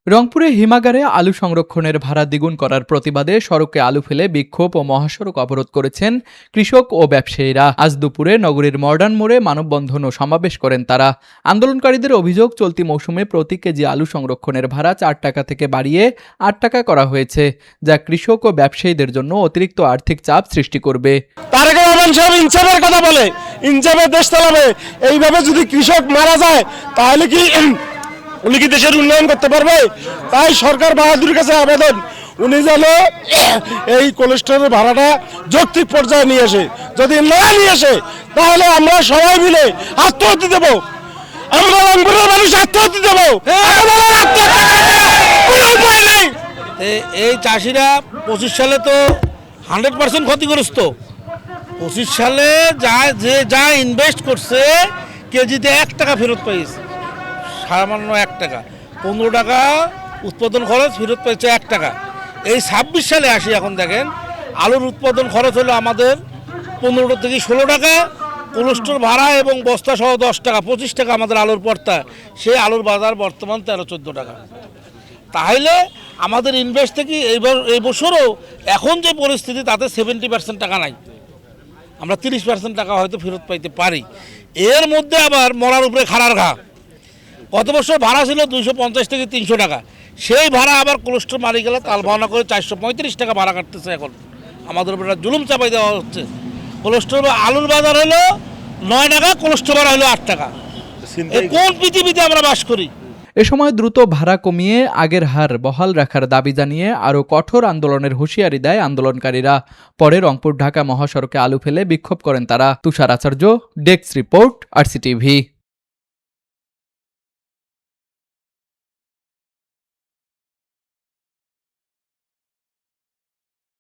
রংপুরে হিমাগারে আলু সংরক্ষণের ভাড়া দ্বিগুণ করার প্রতিবাদে সড়কে আলু ফেলে বিক্ষোভ ও মহাসড়ক অবরোধ করেছেন কৃষক ও ব্যবসায়ীরা। আজ দুপুরে নগরীর মডার্ন মোড়ে মানববন্ধন ও সমাবেশ করেন তারা। আন্দোলনকারীদের অভিযোগ, চলতি মৌসুমে প্রতি কেজি আলু সংরক্ষণের ভাড়া 4 টাকা থেকে বাড়িয়ে 8 টাকা করা হয়েছে, যা কৃষক ও ব্যবসায়ীদের জন্য অতিরিক্ত আর্থিক চাপ সৃষ্টি করবে। তারেক রহমান সাহেব ইনসাফের কথা বলে, ইনসাফের দেশ চালাবে। এইভাবে যদি কৃষক মারা যায় তাহলে কি উনি কি দেশের উন্নয়ন করতে পারবে? তাই সরকার বাহাদুরের কাছে আবেদন, উনি যেন এই কোলেস্ট্রলের ভাড়াটা যৌক্তিক পর্যায়ে নিয়ে আসে। যদি না নিয়ে আসে তাহলে আমরা সবাই মিলে আত্মহত্যা দেব। আমরা রংপুরের মানুষ আত্মহত্যা দেব। এই চাষিরা 25 সালে তো 100% ক্ষতিগ্রস্ত। 25 সালে যা ইনভেস্ট করছে কেজিতে 1 টাকা ফেরত পাইছে, সামান্য 1 টাকা। 15 টাকা উৎপাদন খরচ, ফেরত পাইছে 1 টাকা। এই 26 সালে আসি, এখন দেখেন আলুর উৎপাদন খরচ হলো আমাদের 15 থেকে 16 টাকা, কোলেস্ট্রল ভাড়া এবং বস্তা সহ 10 টাকা, 25 টাকা আমাদের আলুর পড়তা। সেই আলুর বাজার বর্তমান 13-14 টাকা। তাহলে আমাদের ইনভেস্ট থেকে এই বছরও এখন যে পরিস্থিতি, তাতে 70% টাকা নাই। আমরা 30% টাকা হয়তো ফেরত পাইতে পারি। এর মধ্যে আবার মরার উপরে খাড়ার ঘা। গত বছর ভাড়া ছিল 250 থেকে 300 টাকা, সেই ভাড়া আবার কোলেস্ট্রল মারি গেলে তাল ভাওনা করে 435 টাকা ভাড়া কাটতেছে। এখন আমাদের উপরে জুলুম চাপাই দেওয়া হচ্ছে। কোলেস্ট্রল আলুর বাজার হলো 9 টাকা, কোলেস্ট্রল ভাড়া হলো 8 টাকা। কোন পৃথিবীতে আমরা বাস করি? এ সময় দ্রুত ভাড়া কমিয়ে আগের হার বহাল রাখার দাবি জানিয়ে আরও কঠোর আন্দোলনের হুঁশিয়ারি দেয় আন্দোলনকারীরা। পরে রংপুর ঢাকা মহাসড়কে আলু ফেলে বিক্ষোভ করেন তারা। তুষার আচার্য, ডেস্ক রিপোর্ট, RCTV।